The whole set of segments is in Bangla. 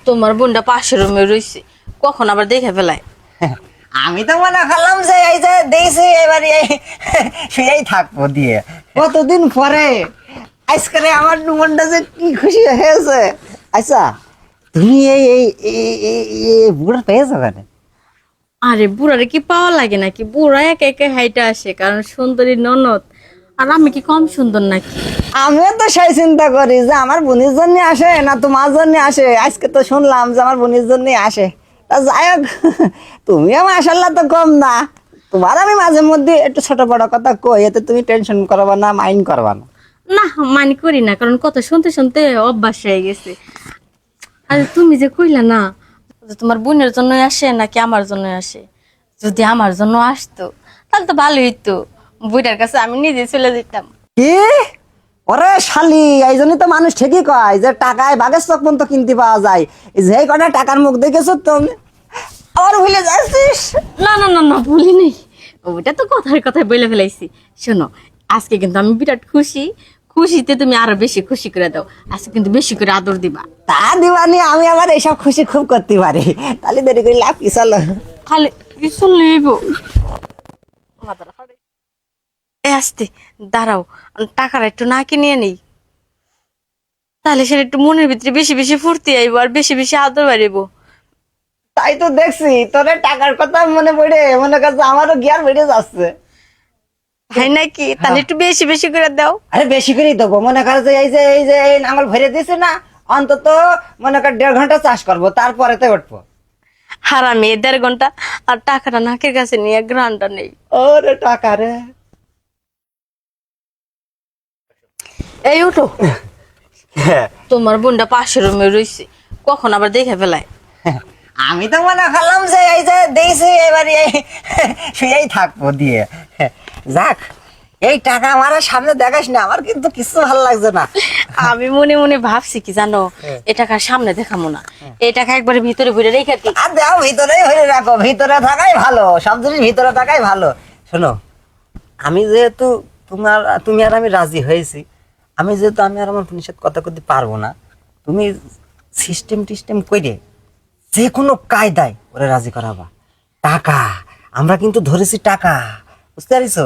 তোমার বোনটা পাশের রুমে রইছে, কখন আবার দেখে ফেলায়। আমি তো মনে করলাম যে এই যে দেখছি এবারে শুয়েই থাকবো দিয়ে কতদিন পরে আজকে আমার মনটা যে কি খুশি হয়েছে। আচ্ছা তুমি এই এই এই- এই- এই বুড়া পেয়েছো কেন? আরে বুড়ারে কি পাওয়া লাগে নাকি? বুড়া একে একে হাইটা আসে, কারণ সুন্দরী ননদ। আর আমি কি কম সুন্দর নাকি? আমিও তো সেই চিন্তা করি যে আমার বোনের জন্য আসে না তোমার জন্য আসে। আজকে তো শুনলাম যে আমার বোনের জন্য আসে। তা যাই হোক, তুমিও মাশাআল্লাহ তো কম না। তোমার আমি মাঝে মধ্যে একটু ছোট বড় কথা কই, এতে তুমি টেনশন করবা না, মাইন্ড করবা না। না, মানি করি না, কারণ কথা শুনতে শুনতে অভ্যাস হয়ে গেছে। আর তুমি যে কইলা না যে তোমার বোনের জন্য আসে নাকি আমার জন্য আসে, যদি আমার জন্য আসতো তাহলে তো ভালোই হইতো। বুইটার কাছে আমি নিজে চলে যেতাম। কি ওরে শালি, এই জন্যই তো মানুষ ঠিকই কয় যে টাকায় বাঘের চোখ পর্যন্ত কিনতে পাওয়া যায়। এই যে কটা টাকার মুখ দেখেছো তুমি, আবার ভুলে যাচ্ছিস। না না না না, বলি নেই, ওইটা তো কথার কথায় বলে ফেলাইছি। শোনো, আজকে কিন্তু আমি বিরাট খুশি। খুশিতে তুমি আরো বেশি খুশি করে দাও। আজকে কিন্তু বেশি করে আদর দিবা। তা দিবানি, আমি আবার এইসব খুশি খুব করতে পারি। তাহলে দেরি করে লাভ কি, চলো। খালি কিছু লইব। এ আসতে দাঁড়াও, টাকাটা একটু না কিনিয়ে নেই, তাহলে সেটা একটু মনের ভিতরে বেশি বেশি ফুর্তি আইব আর বেশি বেশি আদর বাড়িব। তাই তো দেখছি তোর টাকার কথা মনে পড়ে মনে করছে আমারও গিয়ার বেড়ে যাচ্ছে। তাই নাকি? তাহলে একটু বেশি বেশি করে দাও। আরে বেশি করেই দেবো। মনে কর যে এই নাঙ্গল ভরে দিছে না, অন্তত মনে কর 1.5 ঘন্টা চাষ করবো, তারপরে তো উঠবো। আর আমি 1.5 ঘন্টা আর টাকাটা নাকের কাছে নিয়ে গ্রানটা নেই। ওরে টাকা রে। এই উঠো, তোমার বোনটা পাশের রুমে রইছে, কখন আবার দেখে ফেলায়। আমি তো মনে করলাম যে এই যে দেখছি এবারে শুয়েই থাকবো দিয়ে। যাক, এই টাকা আমার আর সামনে দেখাস না, আমার কিন্তু কিছু ভালো লাগছে না। আমি মনে মনে ভাবছি কি জানো, এ টাকা সামনে দেখাবো না, এই টাকা একবারে ভিতরে ভরে রেখে দিই। আর দাও, ভিতরেই হয়ে রাখো, ভিতরে থাকাই ভালো, সব জিনিস ভিতরে থাকাই ভালো। শোনো, আমি যেহেতু তুমি আর আমি রাজি হয়েছি, আমি আর আমার বোনের সাথে কথা করতে পারবো না, তুমি সিস্টেম করে যে কোনো কায়দায় ওরে রাজি করাবা। টাকা আমরা কিন্তু ধরেছি, টাকা বুঝতে পারিস?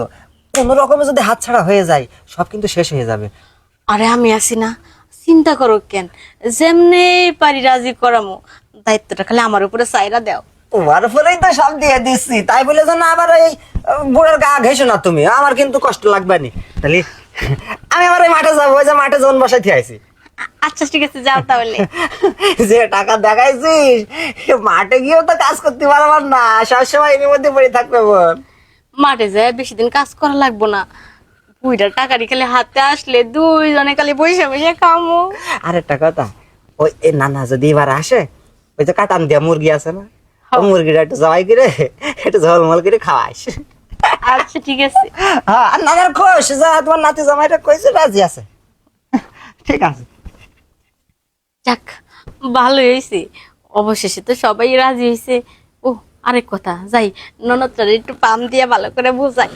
কোনো রকমে যদি হাতছাড়া হয়ে যায় সব কিন্তু শেষ হয়ে যাবে। আরে আমি আছি না, চিন্তা করো কেন, যেমনে পারি রাজি করামো। দায়িত্বটা খালি আমার উপরে চাইরা দাও। তোমার উপরেই তো সব দিয়ে দিচ্ছি, তাই বলে যেন আবার এই বুড়োর গা ঘেসো না তুমি, আমার কিন্তু কষ্ট লাগবে না। তাহলে আমি আবার এই মাঠে যাবো, ওই যে মাঠে জন বসাইতে আইছি। আচ্ছা ঠিক আছে, যাও তাহলে। যে টাকা দেখাইছিস, মাঠে গিয়েও তো কাজ করতে পারবার না, সবসময় এর মধ্যে পড়ে থাকবে বোন। মাঠে যায় বেশি দিন কাজ করা লাগবো না, বুইটার টাকারি খালি হাতে আসলে দুইজনে খালি বসে বসে খামো। আর একটা কথা, ওই নানা যদি এবার আসে, ওই যে কাটান দিয়া মুরগি আছে না, ওই মুরগিটা একটু জবাই করে একটু ঝলমল করে খাওয়াইস। আচ্ছা ঠিক আছে। হ্যাঁ, আর নানার খোশ যা তোমার নাতি জামাইটা কইছে রাজি আছে। ঠিক আছে। যাক, ভালোই হয়েছে, অবশেষে তো সবাই রাজি হয়েছে। ও, আরেক কথা, যাই ননদটারে একটু পাম দিয়ে ভালো করে বোঝাই।